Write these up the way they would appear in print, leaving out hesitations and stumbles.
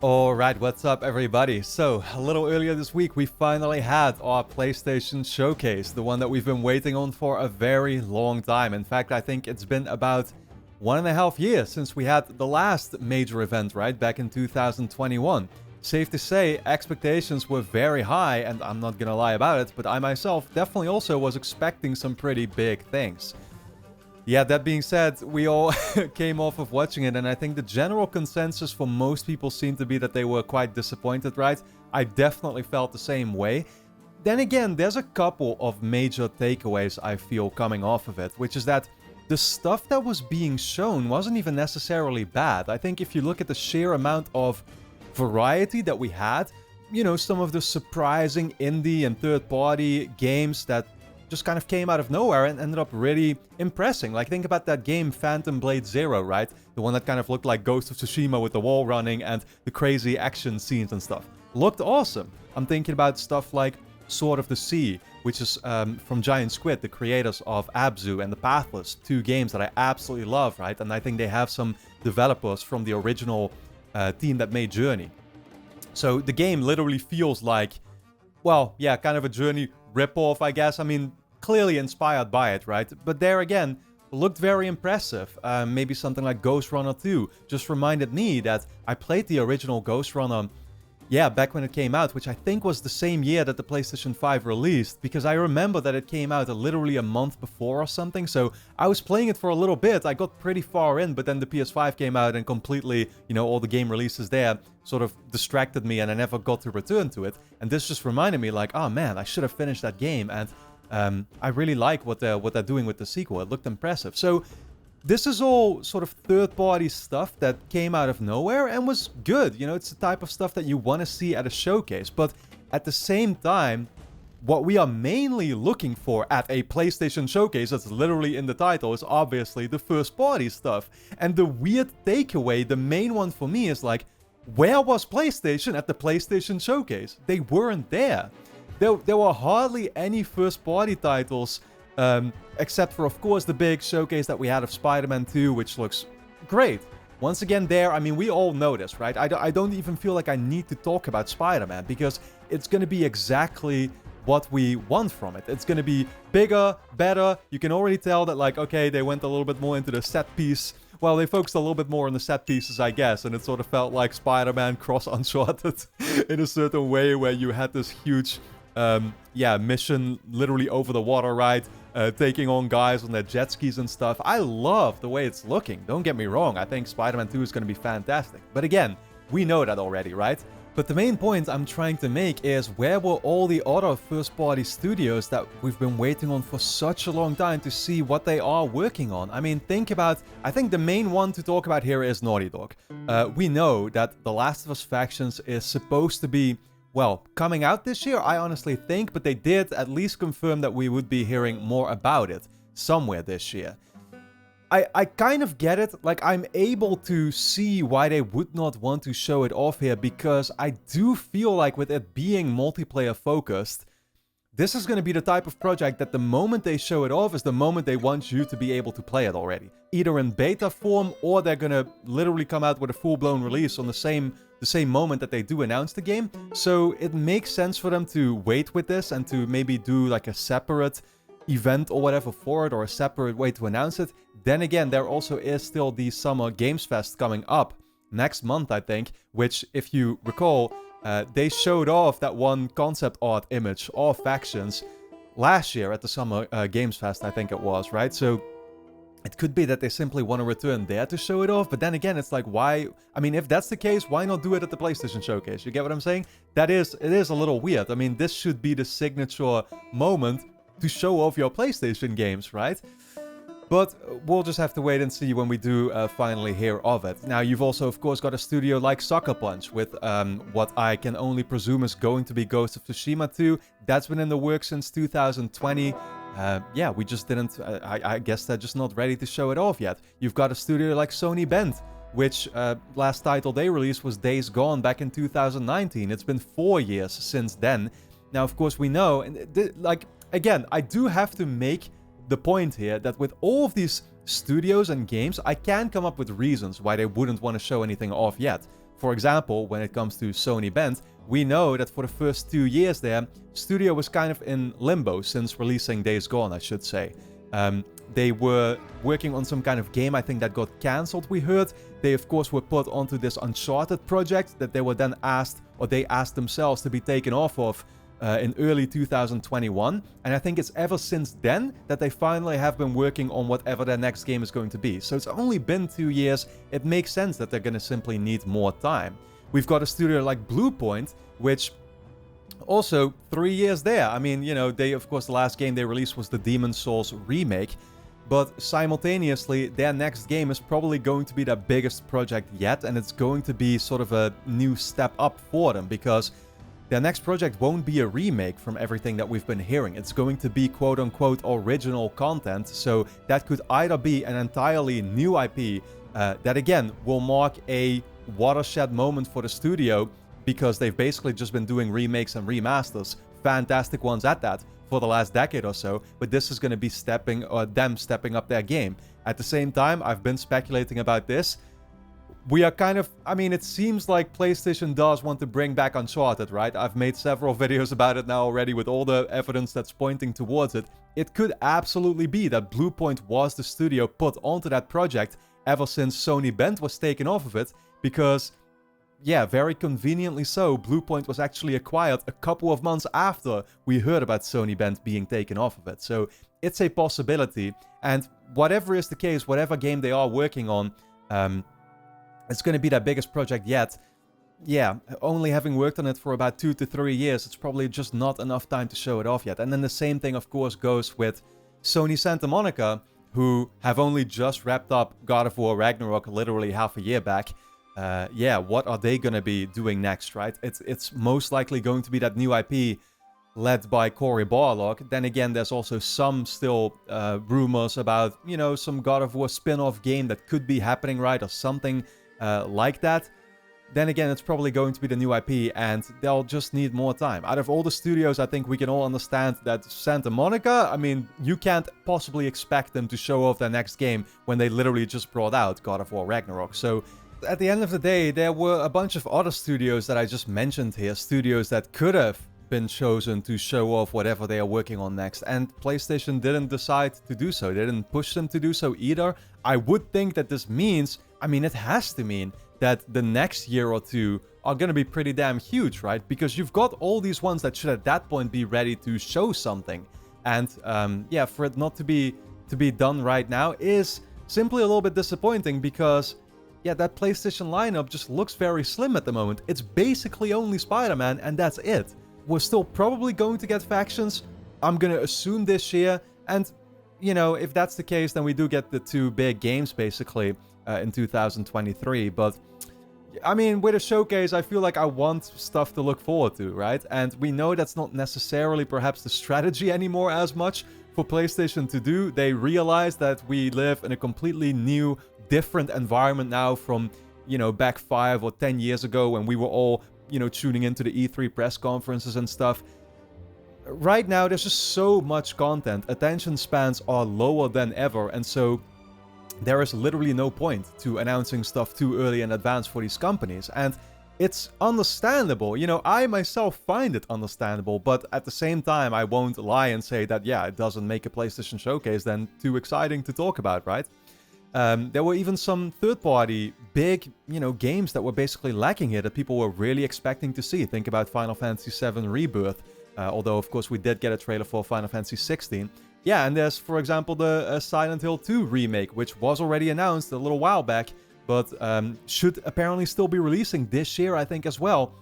Alright, what's up everybody? So, a little earlier this week we finally had our PlayStation showcase, the one that we've been waiting on for a very long time. In fact, I think it's been about 1.5 years since we had the last major event, right? Back in 2021. Safe to say, expectations were very high, and I'm not gonna lie about it, but I myself definitely also was expecting some pretty big things. Yeah, that being said, we all came off of watching it, and I think the general consensus for most people seemed to be that they were quite disappointed, right? I definitely felt the same way. Then again, there's a couple of major takeaways I feel coming off of it, which is that the stuff that was being shown wasn't even necessarily bad. I think if you look at the sheer amount of variety that we had, you know, some of the surprising indie and third-party games that just kind of came out of nowhere and ended up really impressing. Like, think about that game Phantom Blade Zero, right? The one that kind of looked like Ghost of Tsushima with the wall running and the crazy action scenes and stuff. Looked awesome. I'm thinking about stuff like Sword of the Sea, which is from Giant Squid, the creators of Abzu and The Pathless, two games that I absolutely love, right? And I think they have some developers from the original team that made Journey. So the game literally feels like, well, yeah, kind of a Journey ripoff, I guess. I mean, clearly inspired by it, right? But there again, looked very impressive. Maybe something like Ghost Runner 2 just reminded me that I played the original Ghost Runner, yeah, back when it came out, which I think was the same year that the PlayStation 5 released, because I remember that it came out literally a month before or something, so I was playing it for a little bit. I got pretty far in, but then the PS5 came out and completely, you know, all the game releases there sort of distracted me and I never got to return to it. And this just reminded me like, oh man, I should have finished that game, and I really like what they're doing with the sequel. It looked impressive. So this is all sort of third-party stuff that came out of nowhere and was good. You know, it's the type of stuff that you want to see at a showcase. But at the same time, what we are mainly looking for at a PlayStation showcase, that's literally in the title, is obviously the first-party stuff. And the weird takeaway, the main one for me, is like, where was PlayStation at the PlayStation showcase? They weren't there. There were hardly any first-party titles, except for, of course, the big showcase that we had of Spider-Man 2, which looks great. Once again there, I mean, we all know this, right? I don't even feel like I need to talk about Spider-Man, because it's going to be exactly what we want from it. It's going to be bigger, better. You can already tell that, like, okay, they went a little bit more into the set piece. Well, they focused a little bit more on the set pieces, I guess, and it sort of felt like Spider-Man cross Uncharted in a certain way, where you had this huge mission literally over the water, right? Taking on guys on their jet skis and stuff. I love the way it's looking. Don't get me wrong. I think Spider-Man 2 is going to be fantastic. But again, we know that already, right? But the main point I'm trying to make is, where were all the other first-party studios that we've been waiting on for such a long time to see what they are working on? I mean, think about, I think the main one to talk about here is Naughty Dog. We know that The Last of Us Factions is supposed to be, well, coming out this year, I honestly think, but they did at least confirm that we would be hearing more about it somewhere this year. I kind of get it. Like, I'm able to see why they would not want to show it off here, because I do feel like with it being multiplayer focused, this is going to be the type of project that the moment they show it off is the moment they want you to be able to play it already. Either in beta form, or they're going to literally come out with a full-blown release on the same moment that they do announce the game. So it makes sense for them to wait with this and to maybe do like a separate event or whatever for it, or a separate way to announce it. Then again, there also is still the Summer Games Fest coming up next month, I think, which, if you recall, they showed off that one concept art image of Factions last year at the Summer Games Fest, I think it was, right? So it could be that they simply want to return there to show it off, but then again, it's like, why? I mean, if that's the case, why not do it at the PlayStation Showcase? You get what I'm saying? It is a little weird. I mean, this should be the signature moment to show off your PlayStation games, right? But we'll just have to wait and see when we do finally hear of it. Now, you've also, of course, got a studio like Sucker Punch with what I can only presume is going to be Ghost of Tsushima 2. That's been in the works since 2020. Yeah, we just didn't... I guess they're just not ready to show it off yet. You've got a studio like Sony Bend, which last title they released was Days Gone back in 2019. It's been 4 years since then. Now, of course, we know... and like, again, I do have to make the point here that with all of these studios and games, I can come up with reasons why they wouldn't want to show anything off yet. For example, when it comes to Sony Bend, we know that for the first 2 years there, studio was kind of in limbo since releasing Days Gone, I should say. They were working on some kind of game, I think, that got cancelled, we heard. They, of course, were put onto this Uncharted project that they were then asked, or they asked themselves to be taken off of in early 2021. And I think it's ever since then that they finally have been working on whatever their next game is going to be. So it's only been 2 years. It makes sense that they're going to simply need more time. We've got a studio like Bluepoint, which also 3 years there. I mean, you know, they, of course, the last game they released was the Demon's Souls remake. But simultaneously, their next game is probably going to be their biggest project yet. And it's going to be sort of a new step up for them, because their next project won't be a remake from everything that we've been hearing. It's going to be quote-unquote original content. So that could either be an entirely new IP that, again, will mark a watershed moment for the studio, because they've basically just been doing remakes and remasters, fantastic ones at that, for the last decade or so, but this is going to be them stepping up their game. At the same time, I've been speculating about this. We are kind of, I mean, it seems like PlayStation does want to bring back Uncharted, right? I've made several videos about it now already with all the evidence that's pointing towards it. It could absolutely be that Bluepoint was the studio put onto that project ever since Sony Bend was taken off of it, because, yeah, very conveniently so, Bluepoint was actually acquired a couple of months after we heard about Sony Bend being taken off of it. So it's a possibility, and whatever is the case, whatever game they are working on, it's going to be their biggest project yet. Yeah, only having worked on it for about 2 to 3 years, it's probably just not enough time to show it off yet. And then the same thing, of course, goes with Sony Santa Monica, who have only just wrapped up God of War Ragnarok literally half a year back. Yeah, what are they going to be doing next, right? It's most likely going to be that new IP led by Cory Barlog. Then again, there's also some still rumors about, you know, some God of War spin-off game that could be happening, right? Or something like that. Then again, it's probably going to be the new IP, and they'll just need more time. Out of all the studios, I think we can all understand that Santa Monica, I mean, you can't possibly expect them to show off their next game when they literally just brought out God of War Ragnarok. So at the end of the day, there were a bunch of other studios that I just mentioned here, studios that could have been chosen to show off whatever they are working on next, and PlayStation didn't decide to do so. They didn't push them to do so either. I would think that this means, I mean, it has to mean that the next year or two are going to be pretty damn huge, right? Because you've got all these ones that should at that point be ready to show something. And yeah, for it not to be done right now is simply a little bit disappointing, because yeah, that PlayStation lineup just looks very slim at the moment. It's basically only Spider-Man, and that's it. We're still probably going to get factions, I'm going to assume, this year. And, you know, if that's the case, then we do get the 2 big games, basically, in 2023. But, I mean, with a showcase, I feel like I want stuff to look forward to, right? And we know that's not necessarily perhaps the strategy anymore as much for PlayStation to do. They realize that we live in a completely new, different environment now from, you know, back 5 or 10 years ago when we were all, you know, tuning into the E3 press conferences and stuff. Right now, there's just so much content. Attention spans are lower than ever, and so there is literally no point to announcing stuff too early in advance for these companies. And it's understandable. You know, I myself find it understandable, but at the same time, I won't lie and say that, yeah, it doesn't make a PlayStation showcase then too exciting to talk about, right? There were even some third-party big, you know, games that were basically lacking here that people were really expecting to see. Think about Final Fantasy VII Rebirth, although, of course, we did get a trailer for Final Fantasy XVI. Yeah, and there's, for example, the Silent Hill 2 remake, which was already announced a little while back, but should apparently still be releasing this year, I think, as well.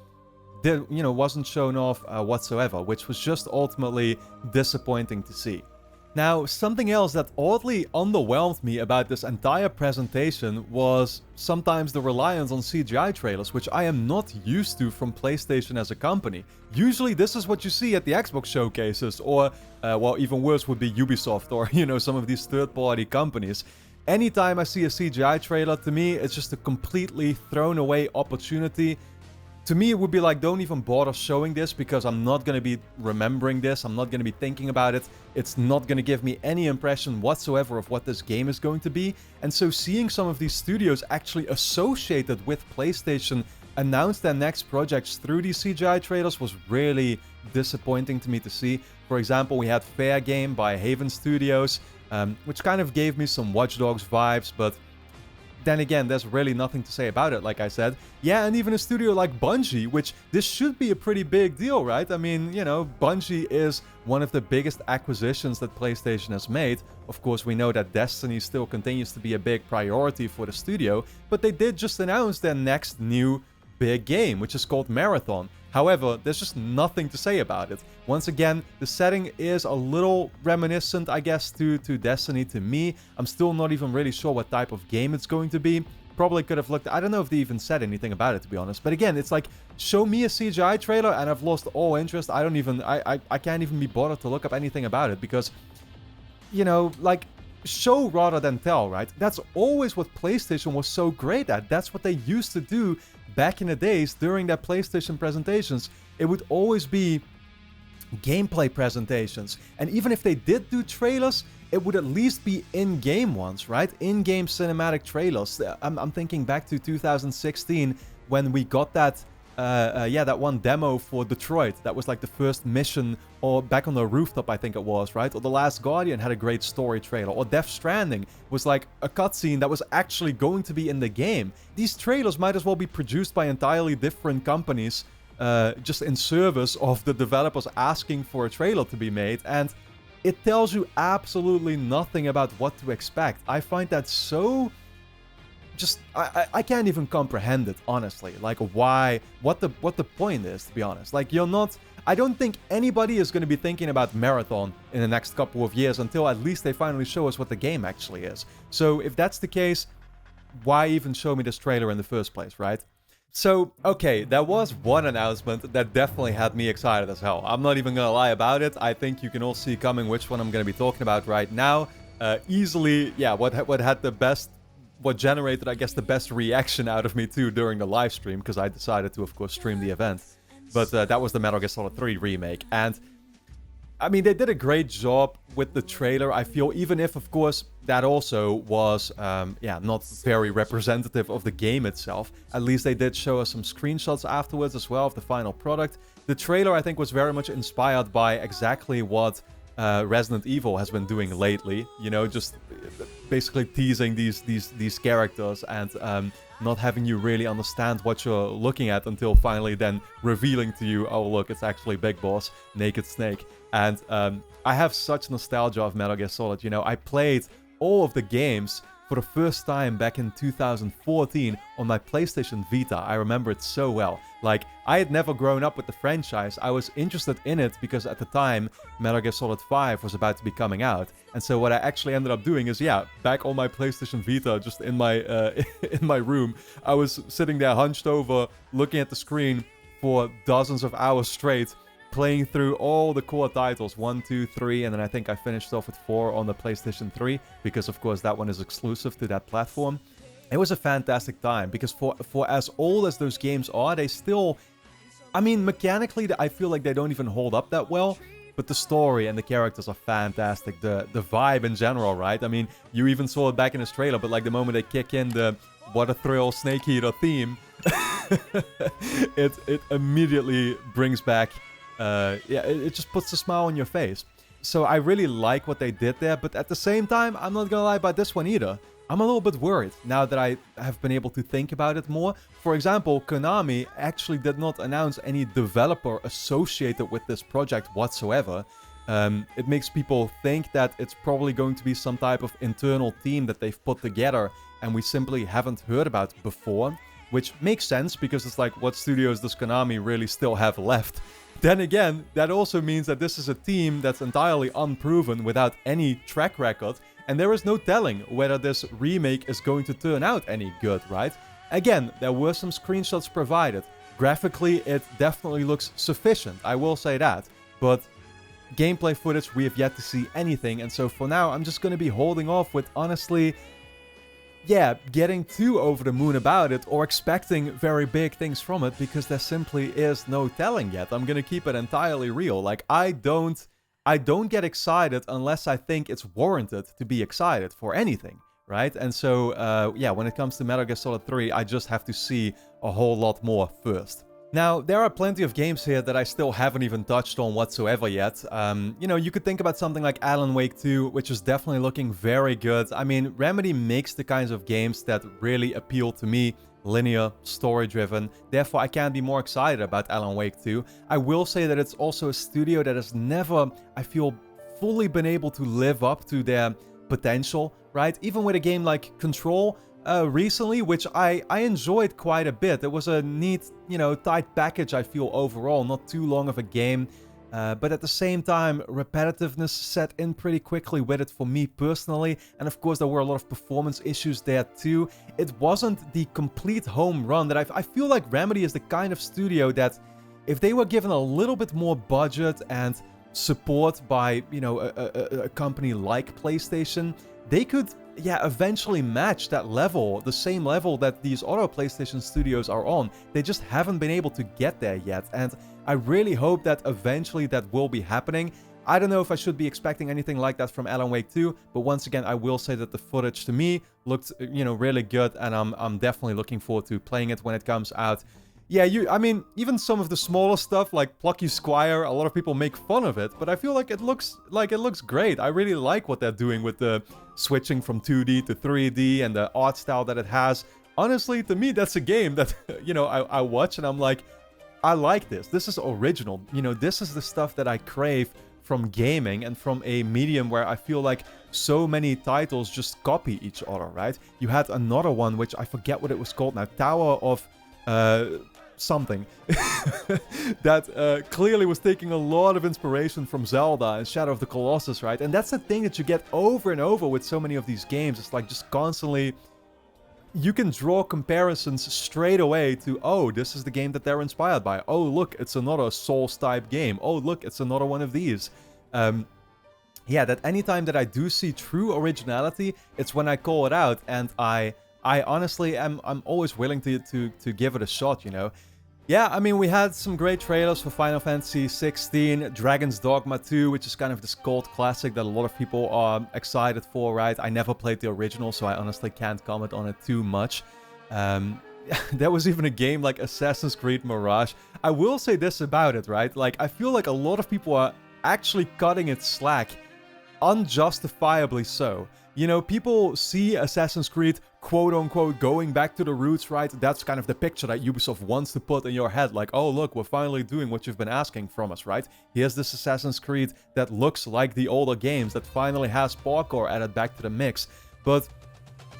You know, wasn't shown off whatsoever, which was just ultimately disappointing to see. Now, something else that oddly underwhelmed me about this entire presentation was sometimes the reliance on CGI trailers, which I am not used to from PlayStation as a company. Usually this is what you see at the Xbox showcases, or, well, even worse would be Ubisoft or, you know, some of these third-party companies. Anytime I see a CGI trailer, to me, it's just a completely thrown away opportunity. To me, it would be like, don't even bother showing this, because I'm not going to be remembering this. I'm not going to be thinking about it. It's not going to give me any impression whatsoever of what this game is going to be. And so seeing some of these studios actually associated with PlayStation announce their next projects through these CGI trailers was really disappointing to me to see. For example, we had Fairgame by Haven Studios, which kind of gave me some Watch Dogs vibes, but then again, there's really nothing to say about it, like I said. Yeah, and even a studio like Bungie, which this should be a pretty big deal, right? I mean, you know, Bungie is one of the biggest acquisitions that PlayStation has made. Of course, we know that Destiny still continues to be a big priority for the studio, but they did just announce their next new big game, which is called Marathon. However, there's just nothing to say about it. Once again, the setting is a little reminiscent, I guess, to Destiny to me. I'm still not even really sure what type of game it's going to be. Probably could have looked... I don't know if they even said anything about it, to be honest. But again, it's like, show me a CGI trailer and I've lost all interest. I don't even... I can't even be bothered to look up anything about it because, you know, like, show rather than tell, right? That's always what PlayStation was so great at. That's what they used to do back in the days during their PlayStation presentations. It would always be gameplay presentations. And even if they did do trailers, it would at least be in-game ones, right? In-game cinematic trailers. I'm thinking back to 2016 when we got that that one demo for Detroit. That was like the first mission, or back on the rooftop, I think it was, right? Or The Last Guardian had a great story trailer. Or Death Stranding was like a cutscene that was actually going to be in the game. These trailers might as well be produced by entirely different companies, just in service of the developers asking for a trailer to be made. And it tells you absolutely nothing about what to expect. I find that so... just I can't even comprehend it, honestly. Like, why, what the point is, to be honest. Like, you're not... I don't think anybody is going to be thinking about Marathon in the next couple of years until at least they finally show us what the game actually is. So if that's the case, why even show me this trailer in the first place, right? So, okay, there was one announcement that definitely had me excited as hell. I'm not even gonna lie about it. I think you can all see coming which one I'm gonna be talking about right now. Easily, yeah, what had the best... what generated, I guess, the best reaction out of me too during the live stream, because I decided to, of course, stream the event. But that was the Metal Gear Solid 3 remake. And, I mean, they did a great job with the trailer, I feel, even if, of course, that also was, not very representative of the game itself. At least they did show us some screenshots afterwards as well of the final product. The trailer, I think, was very much inspired by exactly what Resident Evil has been doing lately. You know, just basically teasing these characters and not having you really understand what you're looking at until finally then revealing to you, oh look, it's actually Big Boss, Naked Snake. And I have such nostalgia of Metal Gear Solid. You know, I played all of the games for the first time back in 2014 on my PlayStation Vita. I remember it so well. Like, I had never grown up with the franchise. I was interested in it because at the time, Metal Gear Solid 5 was about to be coming out. And so what I actually ended up doing is, yeah, back on my PlayStation Vita, just in my in my room, I was sitting there hunched over, looking at the screen for dozens of hours straight, playing through all the core titles, 1, 2, 3, and then I think I finished off with 4 on the PlayStation 3, because of course that one is exclusive to that platform. It was a fantastic time, because for as old as those games are, they still... I mean, mechanically, I feel like they don't even hold up that well, but the story and the characters are fantastic. The vibe in general, right? I mean, you even saw it back in this trailer, but like the moment they kick in the What a Thrill Snake Eater theme, it immediately brings back... it just puts a smile on your face. So I really like what they did there, but at the same time, I'm not gonna lie about this one either. I'm a little bit worried now that I have been able to think about it more. For example, Konami actually did not announce any developer associated with this project whatsoever. It makes people think that it's probably going to be some type of internal team that they've put together and we simply haven't heard about before, which makes sense because it's like, what studios does Konami really still have left? Then again, that also means that this is a team that's entirely unproven without any track record, and there is no telling whether this remake is going to turn out any good, right? Again, there were some screenshots provided. Graphically, it definitely looks sufficient, I will say that. But gameplay footage, we have yet to see anything, and so for now, I'm just going to be holding off with, honestly... yeah, getting too over the moon about it or expecting very big things from it, because there simply is no telling yet. I'm gonna keep it entirely real. Like, I don't get excited unless I think it's warranted to be excited for anything, right? And so, yeah, when it comes to Metal Gear Solid 3, I just have to see a whole lot more first. Now, there are plenty of games here that I still haven't even touched on whatsoever yet. You know, you could think about something like Alan Wake 2, which is definitely looking very good. I mean, Remedy makes the kinds of games that really appeal to me. Linear, story-driven. Therefore, I can't be more excited about Alan Wake 2. I will say that it's also a studio that has never, I feel, fully been able to live up to their potential, right? Even with a game like Control, recently, which I enjoyed quite a bit. It was a neat, you know, tight package, I feel, overall. Not too long of a game. But at the same time, repetitiveness set in pretty quickly with it for me personally. And of course, there were a lot of performance issues there too. It wasn't the complete home run that I feel like Remedy is the kind of studio that if they were given a little bit more budget and support by, you know, a company like PlayStation, they could, yeah, eventually match that level, the same level that these other PlayStation studios are on. They just haven't been able to get there yet, and I really hope that eventually that will be happening. I don't know if I should be expecting anything like that from Alan Wake 2, but once again, I will say that the footage to me looked, you know, really good, and I'm definitely looking forward to playing it when it comes out. Yeah, I mean, even some of the smaller stuff like Plucky Squire, a lot of people make fun of it, but I feel like it looks great. I really like what they're doing with the switching from 2D to 3D and the art style that it has. Honestly, to me, that's a game that, you know, I watch and I'm like, I like this. This is original. You know, this is the stuff that I crave from gaming and from a medium where I feel like so many titles just copy each other, right? You had another one, which I forget what it was called now, Tower of something that clearly was taking a lot of inspiration from Zelda and Shadow of the Colossus, right? And that's the thing that you get over and over with so many of these games. It's like just constantly, you can draw comparisons straight away to, oh, this is the game that they're inspired by. Oh, look, it's another Souls-type game. Oh, look, it's another one of these. Yeah, that anytime that I do see true originality, it's when I call it out, and I honestly I'm always willing to give it a shot, you know. Yeah, I mean, we had some great trailers for Final Fantasy 16, Dragon's Dogma 2, which is kind of this cult classic that a lot of people are excited for, right? I never played the original, so I honestly can't comment on it too much. There was even a game like Assassin's Creed Mirage. I will say this about it, right? Like, I feel like a lot of people are actually cutting it slack, unjustifiably so. You know, people see Assassin's Creed, quote-unquote, going back to the roots, right? That's kind of the picture that Ubisoft wants to put in your head. Like, oh, look, we're finally doing what you've been asking from us, right? Here's this Assassin's Creed that looks like the older games, that finally has parkour added back to the mix. But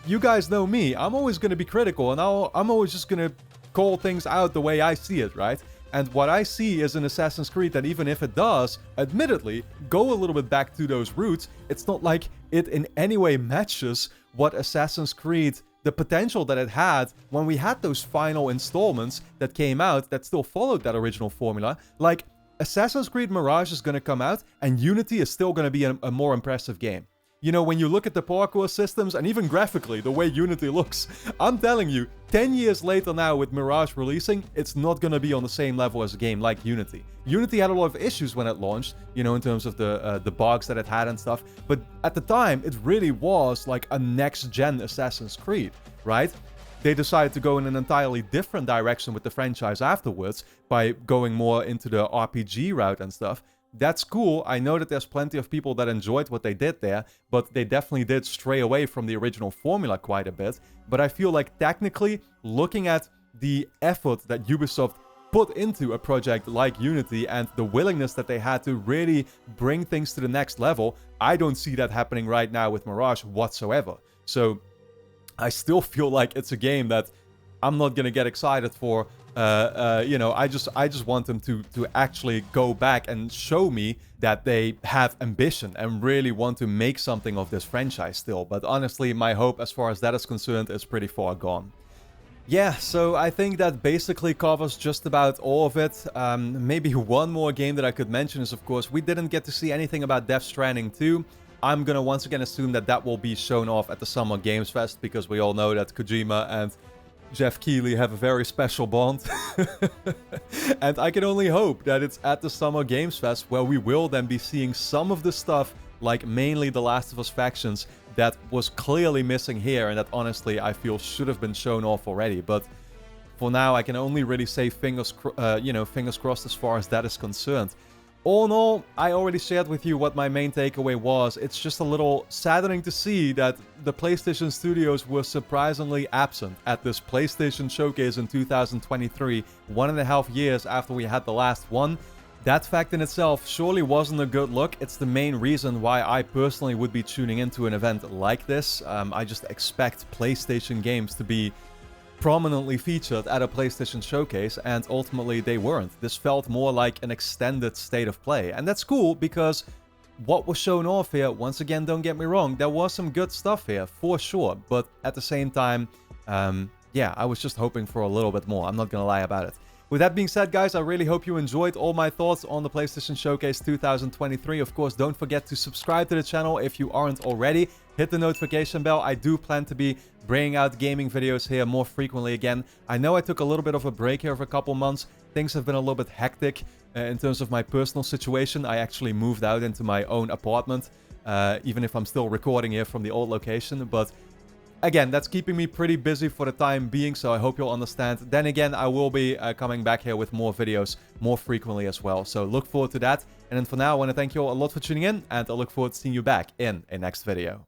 you guys know me. I'm always going to be critical, and I'm always just going to call things out the way I see it, right? And what I see is an Assassin's Creed that even if it does, admittedly, go a little bit back to those roots, it's not like it in any way matches what Assassin's Creed, the potential that it had when we had those final installments that came out that still followed that original formula. Like, Assassin's Creed Mirage is going to come out, and Unity is still going to be a more impressive game. You know, when you look at the parkour systems, and even graphically, the way Unity looks, I'm telling you, 10 years later now with Mirage releasing, it's not going to be on the same level as a game like Unity. Unity had a lot of issues when it launched, you know, in terms of the bugs that it had and stuff, but at the time, it really was like a next-gen Assassin's Creed, right? They decided to go in an entirely different direction with the franchise afterwards by going more into the RPG route and stuff. That's cool. I know that there's plenty of people that enjoyed what they did there, but they definitely did stray away from the original formula quite a bit. But I feel like technically, looking at the effort that Ubisoft put into a project like Unity and the willingness that they had to really bring things to the next level, I don't see that happening right now with Mirage whatsoever. So I still feel like it's a game that I'm not going to get excited for. You know, I just want them to actually go back and show me that they have ambition and really want to make something of this franchise still. But honestly, my hope as far as that is concerned is pretty far gone. Yeah, so I think that basically covers just about all of it. Maybe one more game that I could mention is, of course, we didn't get to see anything about Death Stranding 2. I'm gonna once again assume that that will be shown off at the Summer Games Fest, because we all know that Kojima and Jeff Keighley have a very special bond. And I can only hope that it's at the Summer Games Fest where we will then be seeing some of the stuff, like mainly the Last of Us factions, that was clearly missing here, and that honestly I feel should have been shown off already. But for now, I can only really say fingers crossed as far as that is concerned. All in all, I already shared with you what my main takeaway was. It's just a little saddening to see that the PlayStation studios were surprisingly absent at this PlayStation showcase in 2023, 1.5 years after we had the last one. That fact in itself surely wasn't a good look. It's the main reason why I personally would be tuning into an event like this. I just expect PlayStation games to be prominently featured at a PlayStation showcase, and ultimately they weren't. This felt more like an extended state of play, and that's cool because what was shown off here, once again, don't get me wrong, there was some good stuff here for sure, but at the same time, yeah, I was just hoping for a little bit more. I'm not gonna lie about it. With that being said, guys, I really hope you enjoyed all my thoughts on the PlayStation Showcase 2023. Of course, don't forget to subscribe to the channel if you aren't already. Hit the notification bell. I do plan to be bringing out gaming videos here more frequently again. I know I took a little bit of a break here of a couple months. Things have been a little bit hectic in terms of my personal situation. I actually moved out into my own apartment, even if I'm still recording here from the old location. But again, that's keeping me pretty busy for the time being, so I hope you'll understand. Then again, I will be coming back here with more videos more frequently as well, so look forward to that. And then for now, I want to thank you all a lot for tuning in, and I look forward to seeing you back in a next video.